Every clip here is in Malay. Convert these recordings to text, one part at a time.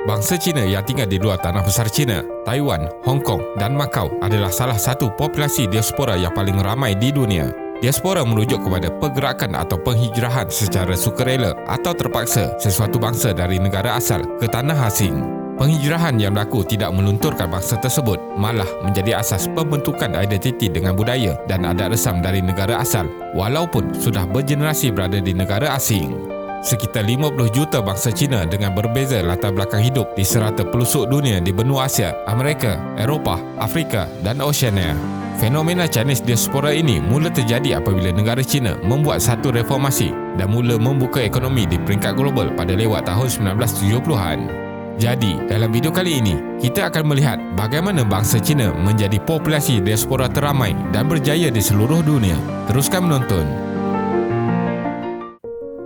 Bangsa Cina yang tinggal di luar tanah besar Cina, Taiwan, Hong Kong dan Macau adalah salah satu populasi diaspora yang paling ramai di dunia. Diaspora merujuk kepada pergerakan atau penghijrahan secara sukarela atau terpaksa sesuatu bangsa dari negara asal ke tanah asing. Penghijrahan yang berlaku tidak melunturkan bangsa tersebut, malah menjadi asas pembentukan identiti dengan budaya dan adat resam dari negara asal walaupun sudah bergenerasi berada di negara asing. Sekitar 50 juta bangsa Cina dengan berbeza latar belakang hidup di serata pelosok dunia di benua Asia, Amerika, Eropah, Afrika dan Oceania. Fenomena Chinese diaspora ini mula terjadi apabila negara China membuat satu reformasi dan mula membuka ekonomi di peringkat global pada lewat tahun 1970-an. Jadi, dalam video kali ini, kita akan melihat bagaimana bangsa Cina menjadi populasi diaspora teramai dan berjaya di seluruh dunia. Teruskan menonton.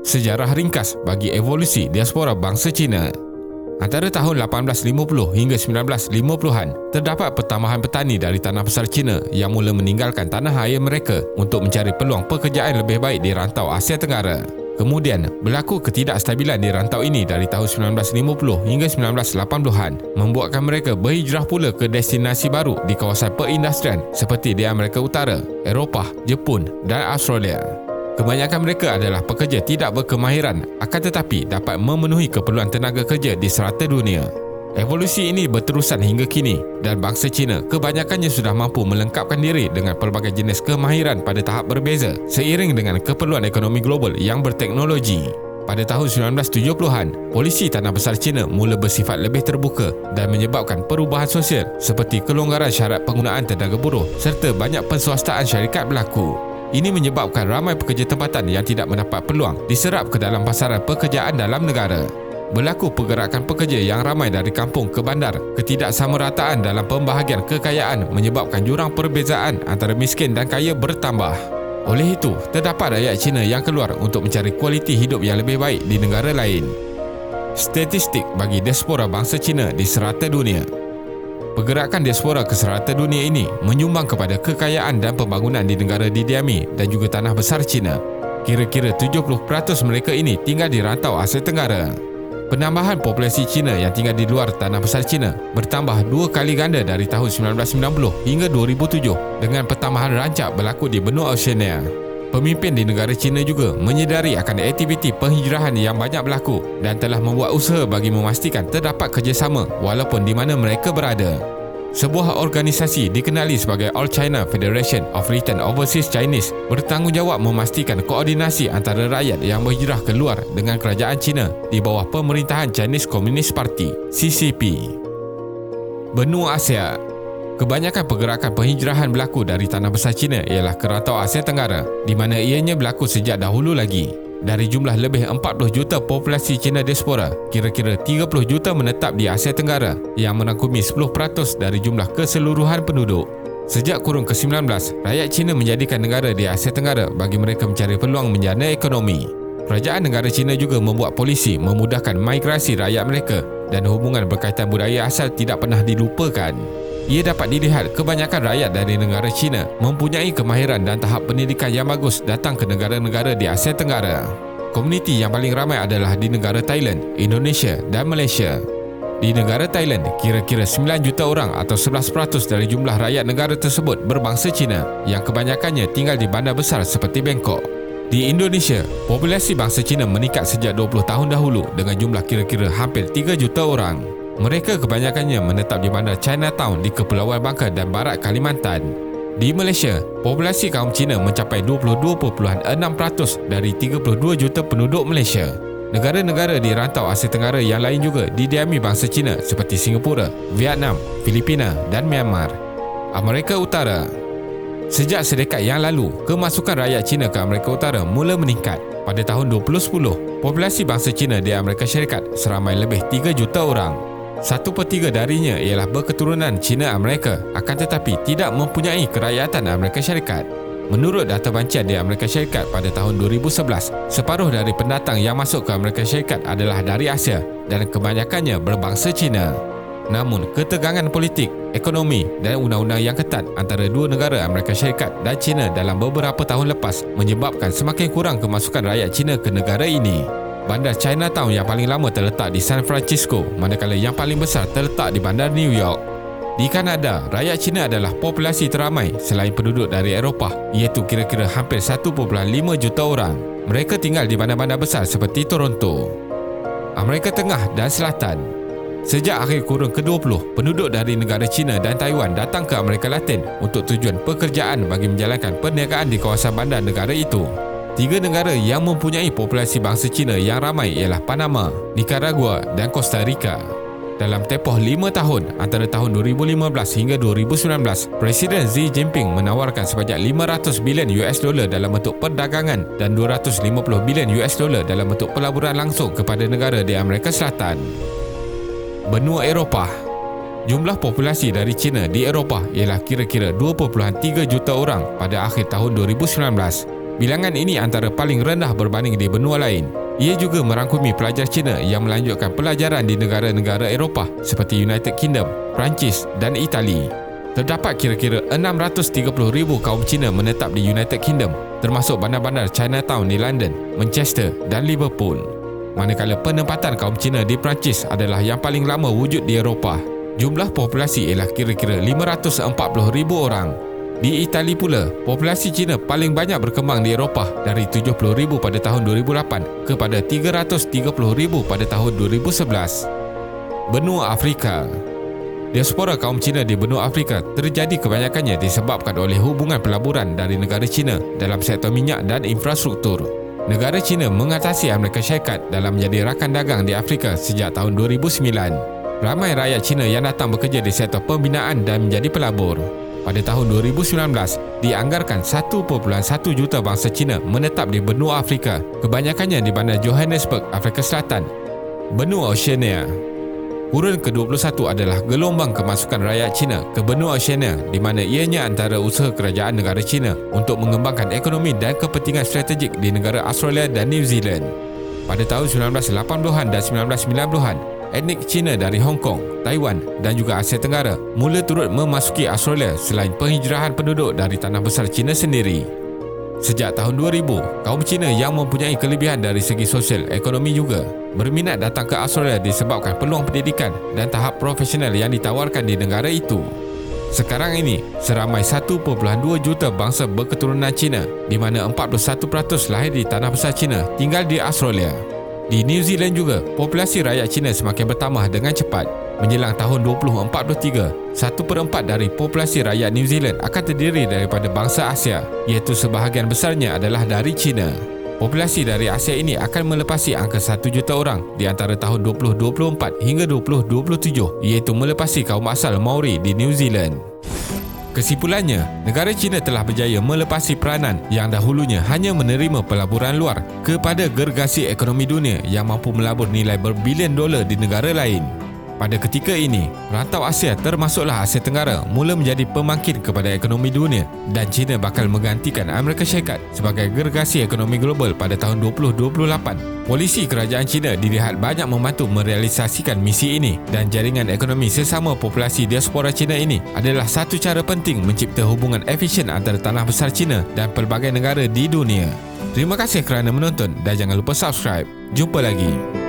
Sejarah ringkas bagi evolusi diaspora bangsa Cina. Antara tahun 1850 hingga 1950-an, terdapat pertambahan petani dari tanah besar Cina yang mula meninggalkan tanah air mereka untuk mencari peluang pekerjaan lebih baik di rantau Asia Tenggara. Kemudian, berlaku ketidakstabilan di rantau ini dari tahun 1950 hingga 1980-an, membuatkan mereka berhijrah pula ke destinasi baru di kawasan perindustrian seperti di Amerika Utara, Eropah, Jepun dan Australia. Kebanyakan mereka adalah pekerja tidak berkemahiran akan tetapi dapat memenuhi keperluan tenaga kerja di serata dunia. Evolusi ini berterusan hingga kini dan bangsa Cina kebanyakannya sudah mampu melengkapkan diri dengan pelbagai jenis kemahiran pada tahap berbeza seiring dengan keperluan ekonomi global yang berteknologi. Pada tahun 1970-an, polisi tanah besar Cina mula bersifat lebih terbuka dan menyebabkan perubahan sosial seperti kelonggaran syarat penggunaan tenaga buruh serta banyak penswastaan syarikat berlaku. Ini menyebabkan ramai pekerja tempatan yang tidak mendapat peluang diserap ke dalam pasaran pekerjaan dalam negara. Berlaku pergerakan pekerja yang ramai dari kampung ke bandar. Ketidaksamarataan dalam pembahagian kekayaan menyebabkan jurang perbezaan antara miskin dan kaya bertambah. Oleh itu, terdapat rakyat Cina yang keluar untuk mencari kualiti hidup yang lebih baik di negara lain. Statistik bagi diaspora bangsa Cina di serata dunia. Pergerakan diaspora ke serata dunia ini menyumbang kepada kekayaan dan pembangunan di negara didiami dan juga tanah besar Cina. Kira-kira 70% mereka ini tinggal di rantau Asia Tenggara. Penambahan populasi Cina yang tinggal di luar tanah besar Cina bertambah 2 kali ganda dari tahun 1990 hingga 2007 dengan pertambahan rancak berlaku di benua Oceania. Pemimpin di negara China juga menyedari akan aktiviti penghijrahan yang banyak berlaku dan telah membuat usaha bagi memastikan terdapat kerjasama walaupun di mana mereka berada. Sebuah organisasi dikenali sebagai All China Federation of Returned Overseas Chinese bertanggungjawab memastikan koordinasi antara rakyat yang berhijrah keluar dengan kerajaan China di bawah pemerintahan Chinese Communist Party (CCP). Benua Asia. Kebanyakan pergerakan penghijrahan berlaku dari tanah besar China ialah ke rantau Asia Tenggara di mana ianya berlaku sejak dahulu lagi. Dari jumlah lebih 40 juta populasi Cina diaspora, kira-kira 30 juta menetap di Asia Tenggara yang merangkumi 10% dari jumlah keseluruhan penduduk. Sejak kurun ke-19, rakyat Cina menjadikan negara di Asia Tenggara bagi mereka mencari peluang menjana ekonomi. Kerajaan negara China juga membuat polisi memudahkan migrasi rakyat mereka dan hubungan berkaitan budaya asal tidak pernah dilupakan. Ia dapat dilihat kebanyakan rakyat dari negara China mempunyai kemahiran dan tahap pendidikan yang bagus datang ke negara-negara di Asia Tenggara. Komuniti yang paling ramai adalah di negara Thailand, Indonesia dan Malaysia. Di negara Thailand, kira-kira 9 juta orang atau 11% dari jumlah rakyat negara tersebut berbangsa Cina yang kebanyakannya tinggal di bandar besar seperti Bangkok. Di Indonesia, populasi bangsa Cina meningkat sejak 20 tahun dahulu dengan jumlah kira-kira hampir 3 juta orang. Mereka kebanyakannya menetap di bandar Chinatown di Kepulauan Bangka dan Barat Kalimantan. Di Malaysia, populasi kaum Cina mencapai 22.6% dari 32 juta penduduk Malaysia. Negara-negara di rantau Asia Tenggara yang lain juga didiami bangsa Cina seperti Singapura, Vietnam, Filipina dan Myanmar. Amerika Utara. Sejak sedekat yang lalu, kemasukan rakyat Cina ke Amerika Utara mula meningkat. Pada tahun 2010, populasi bangsa Cina di Amerika Syarikat seramai lebih 3 juta orang. 1/3 darinya ialah berketurunan Cina Amerika akan tetapi tidak mempunyai kerakyatan Amerika Syarikat. Menurut data bancian di Amerika Syarikat pada tahun 2011, separuh dari pendatang yang masuk ke Amerika Syarikat adalah dari Asia dan kebanyakannya berbangsa Cina. Namun, ketegangan politik, ekonomi dan undang-undang yang ketat antara dua negara Amerika Syarikat dan China dalam beberapa tahun lepas menyebabkan semakin kurang kemasukan rakyat Cina ke negara ini. Bandar Chinatown yang paling lama terletak di San Francisco, manakala yang paling besar terletak di Bandar New York. Di Kanada, rakyat Cina adalah populasi teramai selain penduduk dari Eropah, iaitu kira-kira hampir 1.5 juta orang. Mereka tinggal di bandar-bandar besar seperti Toronto. Amerika Tengah dan Selatan. Sejak akhir kurun ke-20, penduduk dari negara China dan Taiwan datang ke Amerika Latin untuk tujuan pekerjaan bagi menjalankan perniagaan di kawasan bandar negara itu. 3 negara yang mempunyai populasi bangsa Cina yang ramai ialah Panama, Nicaragua dan Costa Rica. Dalam tempoh 5 tahun antara tahun 2015 hingga 2019, Presiden Xi Jinping menawarkan sebanyak 500 bilion US dollar dalam bentuk perdagangan dan 250 bilion US dollar dalam bentuk pelaburan langsung kepada negara di Amerika Selatan. Benua Eropah. Jumlah populasi dari China di Eropah ialah kira-kira 2.3 juta orang pada akhir tahun 2019. Bilangan ini antara paling rendah berbanding di benua lain. Ia juga merangkumi pelajar Cina yang melanjutkan pelajaran di negara-negara Eropah seperti United Kingdom, Perancis dan Itali. Terdapat kira-kira 630,000 kaum Cina menetap di United Kingdom, termasuk bandar-bandar Chinatown di London, Manchester dan Liverpool. Manakala penempatan kaum Cina di Perancis adalah yang paling lama wujud di Eropah. Jumlah populasi ialah kira-kira 540,000 orang. Di Itali pula, populasi Cina paling banyak berkembang di Eropah dari 70,000 pada tahun 2008 kepada 330,000 pada tahun 2011. Benua Afrika. Diaspora kaum Cina di benua Afrika terjadi kebanyakannya disebabkan oleh hubungan pelaburan dari negara Cina dalam sektor minyak dan infrastruktur. Negara Cina mengatasi Amerika Syarikat dalam menjadi rakan dagang di Afrika sejak tahun 2009. Ramai rakyat Cina yang datang bekerja di sektor pembinaan dan menjadi pelabur. Pada tahun 2019, dianggarkan 1.1 juta bangsa Cina menetap di benua Afrika, kebanyakannya di bandar Johannesburg, Afrika Selatan. Benua Oceania. Kurun ke-21 adalah gelombang kemasukan rakyat Cina ke benua Oceania, di mana ianya antara usaha kerajaan negara Cina untuk mengembangkan ekonomi dan kepentingan strategik di negara Australia dan New Zealand. Pada tahun 1980-an dan 1990-an, etnik Cina dari Hong Kong, Taiwan dan juga Asia Tenggara mula turut memasuki Australia selain penghijrahan penduduk dari tanah besar Cina sendiri. Sejak tahun 2000, kaum Cina yang mempunyai kelebihan dari segi sosial ekonomi juga berminat datang ke Australia disebabkan peluang pendidikan dan tahap profesional yang ditawarkan di negara itu. Sekarang ini, seramai 1.2 juta bangsa berketurunan Cina, di mana 41% lahir di tanah besar Cina tinggal di Australia. Di New Zealand juga, populasi rakyat Cina semakin bertambah dengan cepat. Menjelang tahun 2043, 1/4 dari populasi rakyat New Zealand akan terdiri daripada bangsa Asia, iaitu sebahagian besarnya adalah dari China. Populasi dari Asia ini akan melepasi angka 1 juta orang di antara tahun 2024 hingga 2027, iaitu melepasi kaum asal Maori di New Zealand. Kesimpulannya, negara China telah berjaya melepasi peranan yang dahulunya hanya menerima pelaburan luar kepada gergasi ekonomi dunia yang mampu melabur nilai berbilion dolar di negara lain. Pada ketika ini, rantau Asia termasuklah Asia Tenggara mula menjadi pemangkin kepada ekonomi dunia dan China bakal menggantikan Amerika Syarikat sebagai gergasi ekonomi global pada tahun 2028. Polisi kerajaan China dilihat banyak membantu merealisasikan misi ini dan jaringan ekonomi sesama populasi diaspora China ini adalah satu cara penting mencipta hubungan efisien antara tanah besar China dan pelbagai negara di dunia. Terima kasih kerana menonton dan jangan lupa subscribe. Jumpa lagi.